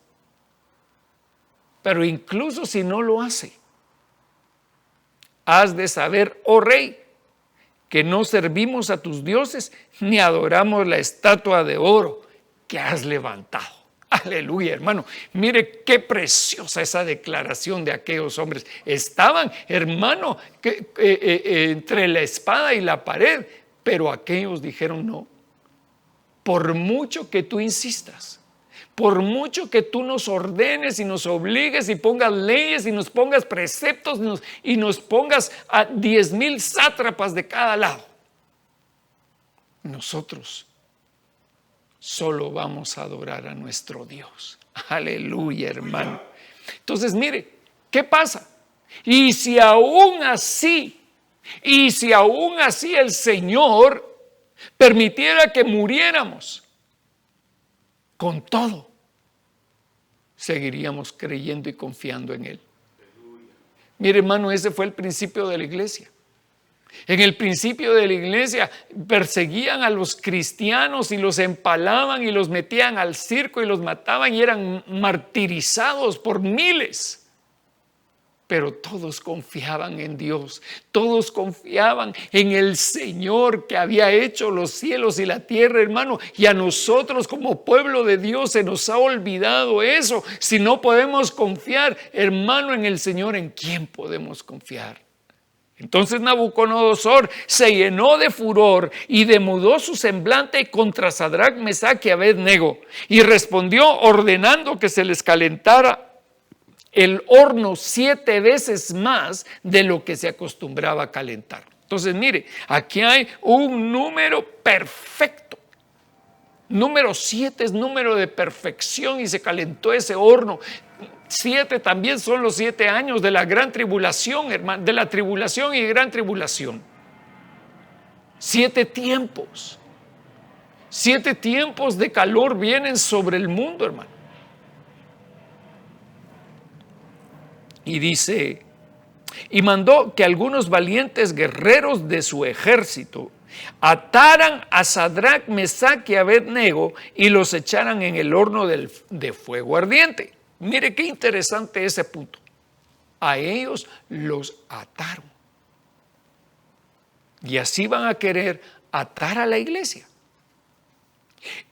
pero incluso si no lo hace, has de saber, oh rey, que no servimos a tus dioses ni adoramos la estatua de oro que has levantado. Aleluya, hermano. Mire qué preciosa esa declaración de aquellos hombres. Estaban, hermano, entre la espada y la pared, pero aquellos dijeron no. Por mucho que tú insistas, por mucho que tú nos ordenes y nos obligues y pongas leyes y nos pongas preceptos y nos pongas a 10,000 sátrapas de cada lado, nosotros solo vamos a adorar a nuestro Dios. Aleluya, hermano. Entonces, mire, ¿qué pasa? Y si aún así el Señor permitiera que muriéramos, con todo, seguiríamos creyendo y confiando en Él. Mire, hermano, ese fue el principio de la iglesia. En el principio de la iglesia perseguían a los cristianos y los empalaban y los metían al circo y los mataban y eran martirizados por miles. Pero todos confiaban en Dios, todos confiaban en el Señor que había hecho los cielos y la tierra, hermano. Y a nosotros como pueblo de Dios se nos ha olvidado eso. Si no podemos confiar, hermano, en el Señor, ¿en quién podemos confiar? Entonces Nabucodonosor se llenó de furor y demudó su semblante contra Sadrach, Mesach y Abednego y respondió ordenando que se les calentara el horno 7 veces más de lo que se acostumbraba a calentar. Entonces, mire, aquí hay un número perfecto Número 7 es número de perfección y se calentó ese horno. 7 también son los 7 años de la gran tribulación, hermano, de la tribulación y gran tribulación. 7 tiempos. 7 tiempos de calor vienen sobre el mundo, hermano. Y dice, y mandó que algunos valientes guerreros de su ejército ataran a Sadrach, Mesach y Abed-nego y los echaran en el horno de fuego ardiente. Mire qué interesante ese punto. A ellos los ataron. Y así van a querer atar a la iglesia.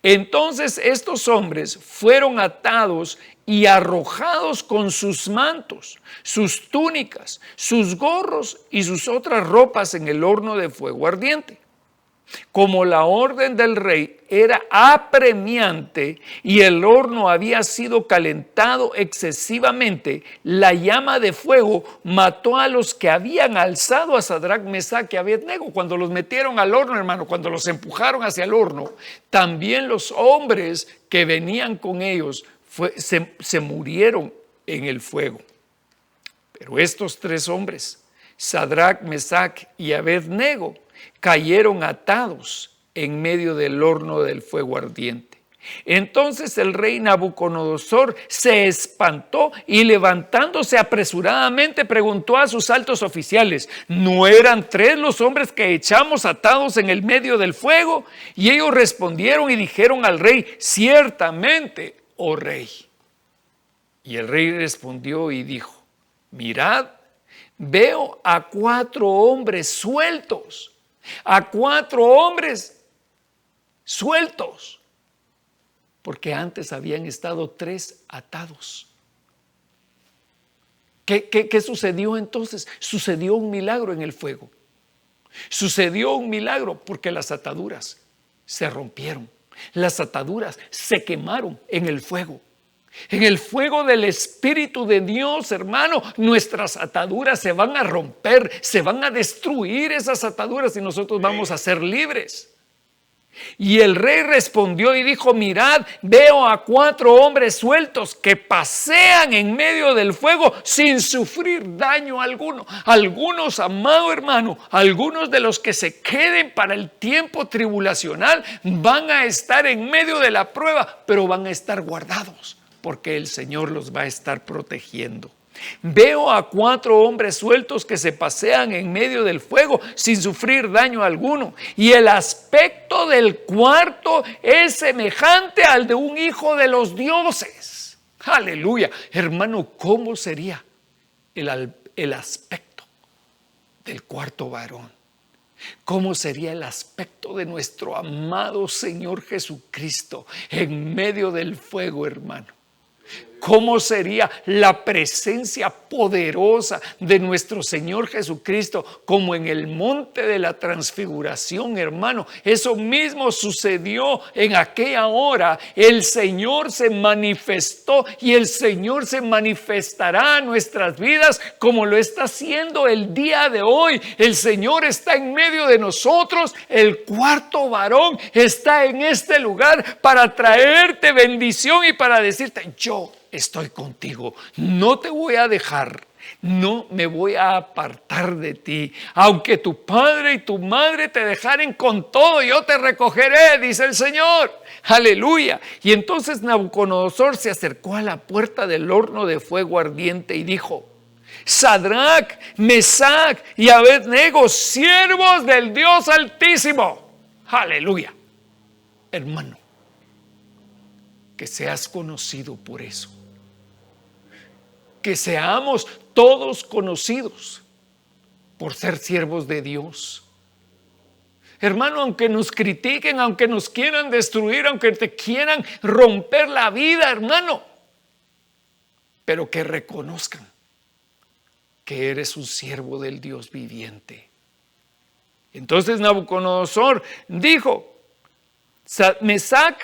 Entonces estos hombres fueron atados y arrojados con sus mantos, sus túnicas, sus gorros y sus otras ropas en el horno de fuego ardiente. Como la orden del rey era apremiante y el horno había sido calentado excesivamente, la llama de fuego mató a los que habían alzado a Sadrach, Mesach y Abed-nego. Cuando los metieron al horno, hermano, cuando los empujaron hacia el horno, también los hombres que venían con ellos se murieron en el fuego. Pero estos 3 hombres, Sadrach, Mesach y Abed-nego, cayeron atados en medio del horno del fuego ardiente. Entonces el rey Nabucodonosor se espantó y levantándose apresuradamente preguntó a sus altos oficiales: ¿no eran 3 los hombres que echamos atados en el medio del fuego? Y ellos respondieron y dijeron al rey: ciertamente, oh rey. Y el rey respondió y dijo: mirad, veo a 4 hombres sueltos. A 4 hombres sueltos, porque antes habían estado 3 atados. ¿Qué sucedió entonces? Sucedió un milagro en el fuego. Sucedió un milagro porque las ataduras se rompieron. Las ataduras se quemaron en el fuego. En el fuego del Espíritu de Dios, hermano, nuestras ataduras se van a romper, se van a destruir esas ataduras y nosotros vamos a ser libres. Y el rey respondió y dijo: mirad, veo a 4 hombres sueltos que pasean en medio del fuego sin sufrir daño alguno. Algunos, amado hermano, algunos de los que se queden para el tiempo tribulacional van a estar en medio de la prueba, pero van a estar guardados, porque el Señor los va a estar protegiendo. Veo a 4 hombres sueltos que se pasean en medio del fuego sin sufrir daño alguno. Y el aspecto del cuarto es semejante al de un hijo de los dioses. Aleluya. Hermano, ¿cómo sería el aspecto del cuarto varón? ¿Cómo sería el aspecto de nuestro amado Señor Jesucristo en medio del fuego, hermano? ¿Cómo sería la presencia poderosa de nuestro Señor Jesucristo como en el monte de la transfiguración, hermano? Eso mismo sucedió en aquella hora. El Señor se manifestó y el Señor se manifestará en nuestras vidas como lo está haciendo el día de hoy. El Señor está en medio de nosotros. El cuarto varón está en este lugar para traerte bendición y para decirte: yo estoy contigo, no te voy a dejar, no me voy a apartar de ti. Aunque tu padre y tu madre te dejaren con todo, yo te recogeré, dice el Señor. Aleluya. Y entonces Nabucodonosor se acercó a la puerta del horno de fuego ardiente y dijo: Sadrach, Mesach y Abed-nego, siervos del Dios Altísimo. Aleluya. Hermano, que seas conocido por eso. Que seamos todos conocidos por ser siervos de Dios. Hermano, aunque nos critiquen, aunque nos quieran destruir, aunque te quieran romper la vida, hermano, pero que reconozcan que eres un siervo del Dios viviente. Entonces Nabucodonosor dijo: Mesach,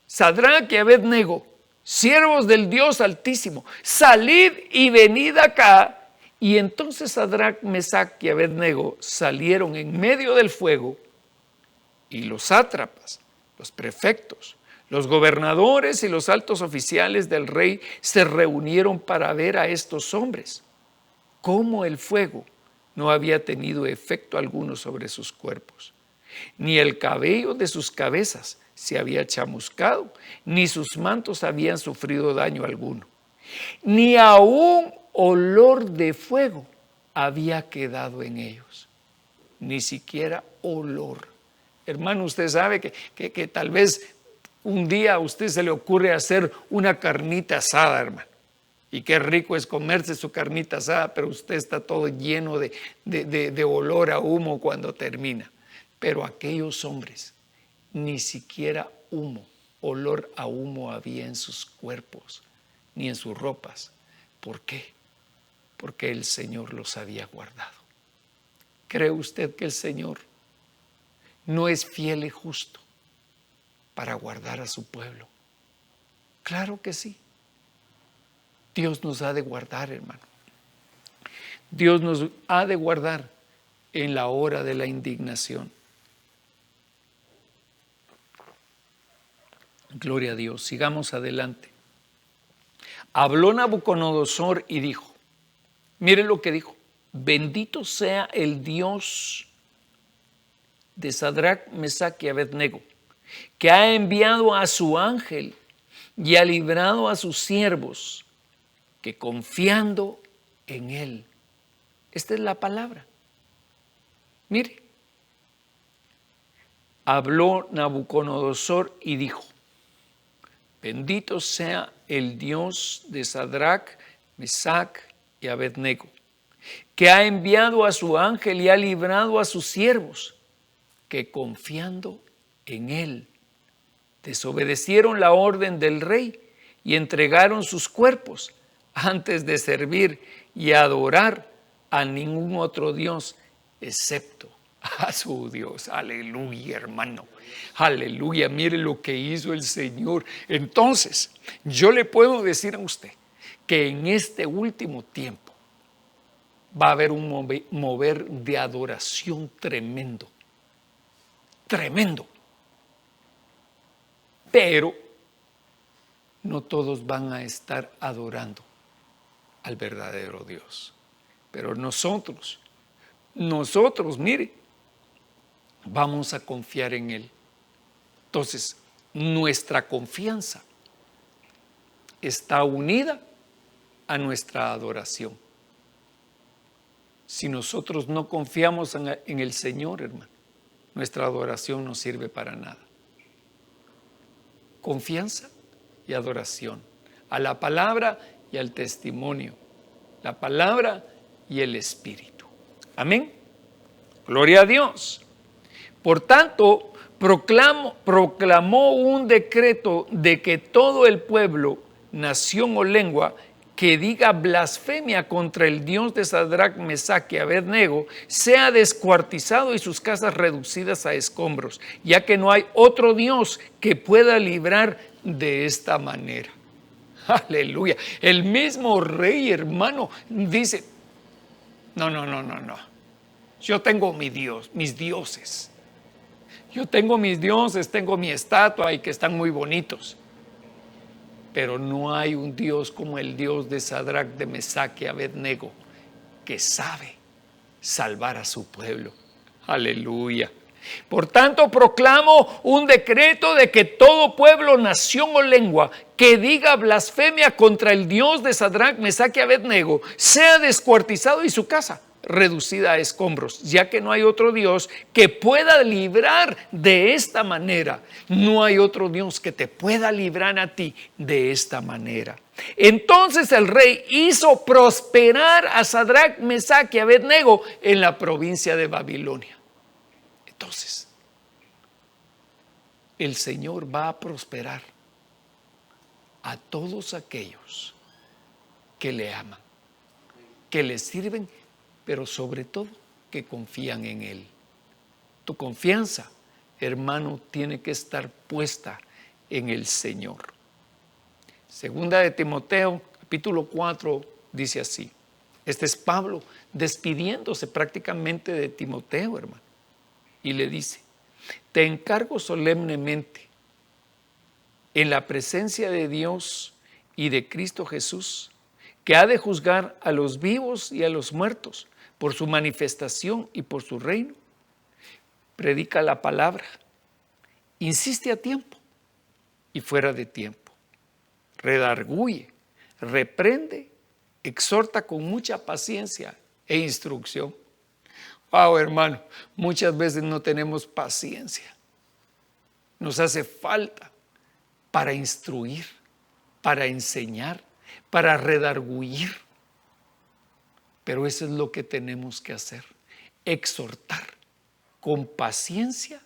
Sadrach y Abed-nego, siervos del Dios Altísimo, salid y venid acá. Y entonces Sadrach, Mesach y Abed-nego salieron en medio del fuego, y los sátrapas, los prefectos, los gobernadores y los altos oficiales del rey se reunieron para ver a estos hombres, cómo el fuego no había tenido efecto alguno sobre sus cuerpos, ni el cabello de sus cabezas se había chamuscado, ni sus mantos habían sufrido daño alguno, ni aún olor de fuego había quedado en ellos, ni siquiera olor. Hermano, usted sabe que tal vez un día a usted se le ocurre hacer una carnita asada, hermano. Y qué rico es comerse su carnita asada, pero usted está todo lleno de olor a humo cuando termina. Pero aquellos hombres, ni siquiera humo, olor a humo había en sus cuerpos, ni en sus ropas. ¿Por qué? Porque el Señor los había guardado. ¿Cree usted que el Señor no es fiel y justo para guardar a su pueblo? Claro que sí. Dios nos ha de guardar, hermano. Dios nos ha de guardar en la hora de la indignación. Gloria a Dios. Sigamos adelante. Habló Nabucodonosor y dijo, mire lo que dijo, bendito sea el Dios de Sadrach, Mesach y Abednego, que ha enviado a su ángel y ha librado a sus siervos, que confiando en él. Esta es la palabra. Mire, habló Nabucodonosor y dijo, bendito sea el Dios de Sadrach, Mesach y Abednego, que ha enviado a su ángel y ha librado a sus siervos, que confiando en él desobedecieron la orden del rey y entregaron sus cuerpos antes de servir y adorar a ningún otro Dios excepto a su Dios. Aleluya, hermano. Aleluya, mire lo que hizo el Señor. Entonces, yo le puedo decir a usted que en este último tiempo va a haber un mover de adoración tremendo. Tremendo. Pero no todos van a estar adorando al verdadero Dios. Pero nosotros, mire, vamos a confiar en Él. Entonces, nuestra confianza está unida a nuestra adoración. Si nosotros no confiamos en el Señor, hermano, nuestra adoración no sirve para nada. Confianza y adoración. A la palabra y al testimonio. La palabra y el Espíritu. Amén. Gloria a Dios. Por tanto, proclamó un decreto de que todo el pueblo, nación o lengua, que diga blasfemia contra el Dios de Sadrach, Mesach y Abednego, sea descuartizado y sus casas reducidas a escombros, ya que no hay otro Dios que pueda librar de esta manera. Aleluya. El mismo rey, hermano, dice, no. Yo tengo mi Dios, mis dioses. Yo tengo mis dioses, tengo mi estatua y que están muy bonitos. Pero no hay un Dios como el Dios de Sadrach, de Mesach y Abednego, que sabe salvar a su pueblo. Aleluya. Por tanto, proclamo un decreto de que todo pueblo, nación o lengua que diga blasfemia contra el Dios de Sadrach, Mesach y Abednego sea descuartizado y su casa reducida a escombros, ya que no hay otro Dios que pueda librar de esta manera. No hay otro Dios que te pueda librar a ti de esta manera. Entonces el rey hizo prosperar a Sadrach, Mesach y Abednego en la provincia de Babilonia. Entonces, el Señor va a prosperar a todos aquellos que le aman, que le sirven, pero sobre todo que confían en Él. Tu confianza, hermano, tiene que estar puesta en el Señor. Segunda de Timoteo, capítulo 4, dice así. Este es Pablo despidiéndose prácticamente de Timoteo, hermano. Y le dice, te encargo solemnemente, en la presencia de Dios y de Cristo Jesús, que ha de juzgar a los vivos y a los muertos por su manifestación y por su reino. Predica la palabra, insiste a tiempo y fuera de tiempo, redarguye, reprende, exhorta con mucha paciencia e instrucción. Wow, hermano, muchas veces no tenemos paciencia. Nos hace falta para instruir, para enseñar, para redarguir. Pero eso es lo que tenemos que hacer, exhortar con paciencia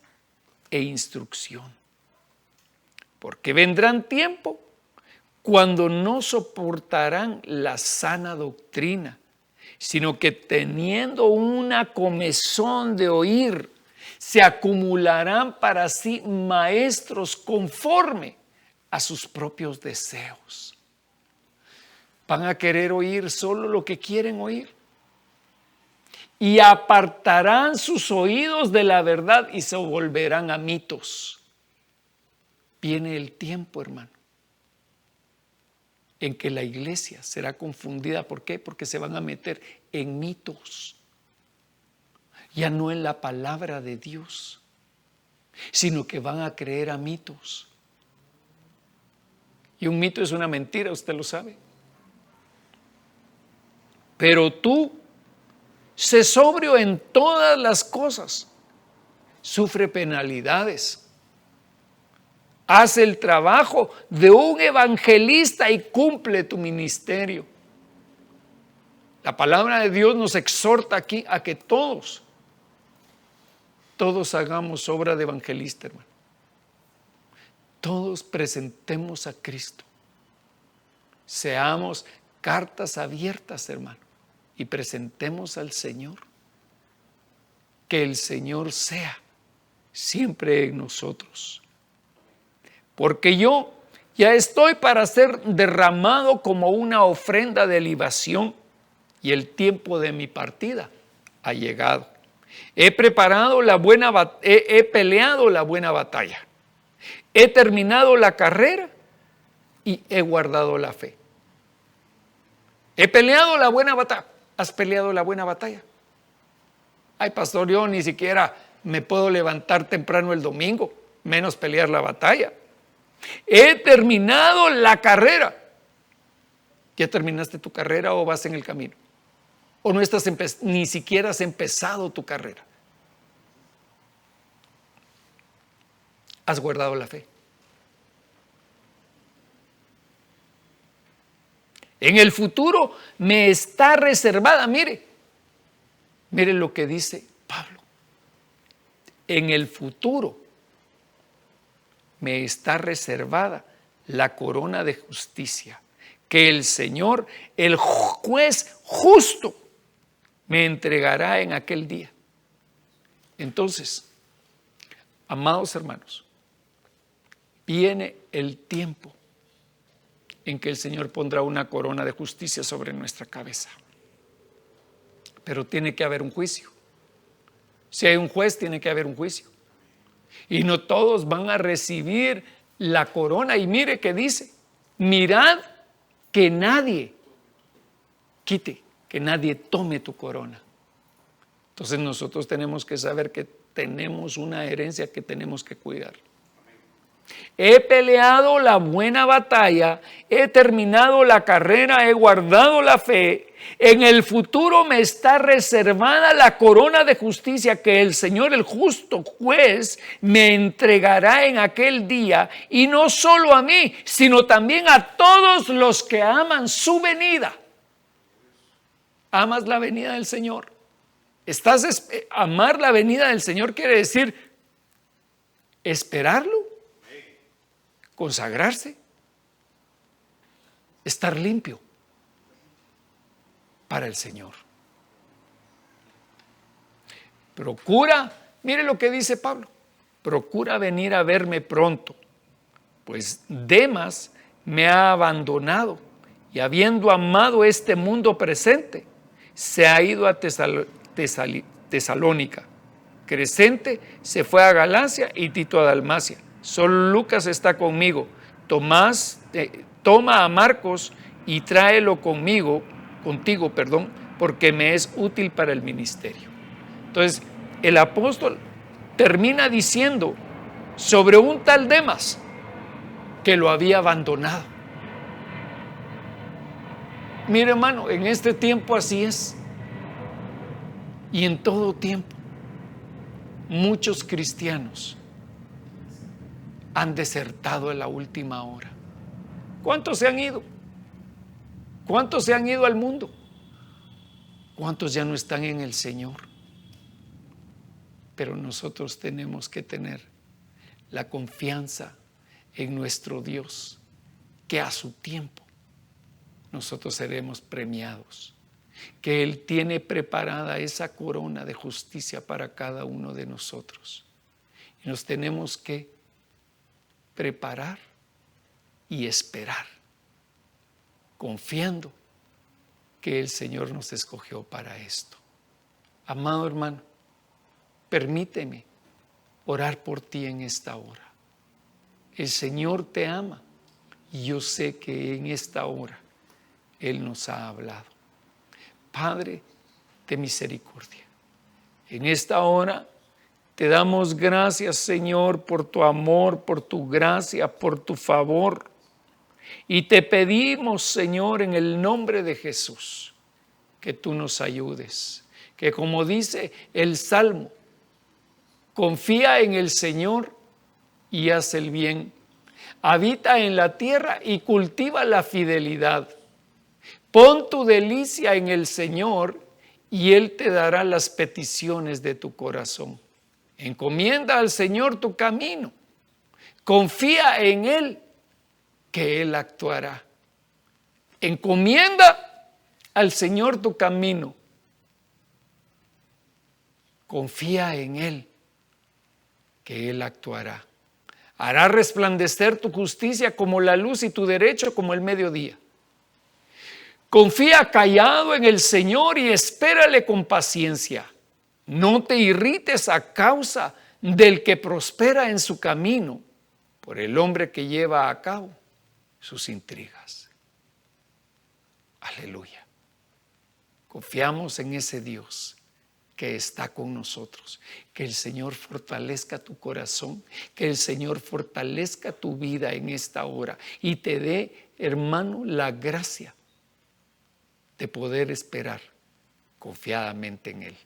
e instrucción. Porque vendrán tiempos cuando no soportarán la sana doctrina, sino que teniendo una comezón de oír, se acumularán para sí maestros conforme a sus propios deseos. Van a querer oír solo lo que quieren oír. Y apartarán sus oídos de la verdad y se volverán a mitos. Viene el tiempo, hermano, en que la iglesia será confundida. ¿Por qué? Porque se van a meter en mitos. Ya no en la palabra de Dios, sino que van a creer a mitos. Y un mito es una mentira, usted lo sabe. Pero tú, sé sobrio en todas las cosas, sufre penalidades, haz el trabajo de un evangelista y cumple tu ministerio. La palabra de Dios nos exhorta aquí a que todos hagamos obra de evangelista, hermano. Todos presentemos a Cristo. Seamos cartas abiertas, hermano, y presentemos al Señor. Que el Señor sea siempre en nosotros. Porque yo ya estoy para ser derramado como una ofrenda de libación y el tiempo de mi partida ha llegado. He peleado la buena batalla. He terminado la carrera y he guardado la fe. He peleado la buena batalla. ¿Has peleado la buena batalla? Ay, pastor, yo ni siquiera me puedo levantar temprano el domingo, menos pelear la batalla. He terminado la carrera. ¿Ya terminaste tu carrera o vas en el camino? ¿O no estás ni siquiera has empezado tu carrera? ¿Has guardado la fe? En el futuro me está reservada, mire lo que dice Pablo. En el futuro me está reservada la corona de justicia que el Señor, el juez justo, me entregará en aquel día. Entonces, amados hermanos, viene el tiempo en que el Señor pondrá una corona de justicia sobre nuestra cabeza. Pero tiene que haber un juicio. Si hay un juez, tiene que haber un juicio. Y no todos van a recibir la corona. Y mire que dice, mirad que nadie quite, que nadie tome tu corona. Entonces nosotros tenemos que saber que tenemos una herencia que tenemos que cuidar. He peleado la buena batalla, he terminado la carrera, he guardado la fe. En el futuro me está reservada la corona de justicia que el Señor, el justo juez, me entregará en aquel día. Y no solo a mí, sino también a todos los que aman su venida. ¿Amas la venida del Señor? Amar la venida del Señor quiere decir esperarlo, consagrarse, estar limpio para el Señor. Procura, mire lo que dice Pablo, procura venir a verme pronto, pues Demas me ha abandonado y habiendo amado este mundo presente, se ha ido a Tesalónica. Crescente se fue a Galacia y Tito a Dalmacia. Solo Lucas está conmigo. Toma a Marcos y tráelo contigo, porque me es útil para el ministerio. Entonces, el apóstol termina diciendo sobre un tal Demas que lo había abandonado. Mire, hermano, en este tiempo así es. Y en todo tiempo, muchos cristianos han desertado en la última hora. ¿Cuántos se han ido? ¿Cuántos se han ido al mundo? ¿Cuántos ya no están en el Señor? Pero nosotros tenemos que tener la confianza en nuestro Dios, que a su tiempo nosotros seremos premiados, que Él tiene preparada esa corona de justicia para cada uno de nosotros. Y nos tenemos que preparar y esperar, confiando que el Señor nos escogió para esto. Amado hermano, permíteme orar por ti en esta hora. El Señor te ama y yo sé que en esta hora Él nos ha hablado. Padre de misericordia, en esta hora te damos gracias, Señor, por tu amor, por tu gracia, por tu favor. Y te pedimos, Señor, en el nombre de Jesús, que tú nos ayudes, que como dice el Salmo, confía en el Señor y haz el bien. Habita en la tierra y cultiva la fidelidad. Pon tu delicia en el Señor y Él te dará las peticiones de tu corazón. Encomienda al Señor tu camino. Confía en Él, que Él actuará. Encomienda al Señor tu camino. Confía en Él, que Él actuará. Hará resplandecer tu justicia como la luz y tu derecho como el mediodía. Confía callado en el Señor y espérale con paciencia. No te irrites a causa del que prospera en su camino, por el hombre que lleva a cabo sus intrigas. Aleluya. Confiamos en ese Dios que está con nosotros. Que el Señor fortalezca tu corazón, que el Señor fortalezca tu vida en esta hora y te dé, hermano, la gracia de poder esperar confiadamente en Él.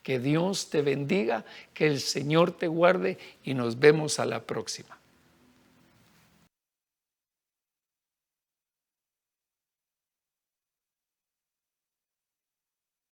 Que Dios te bendiga, que el Señor te guarde y nos vemos a la próxima.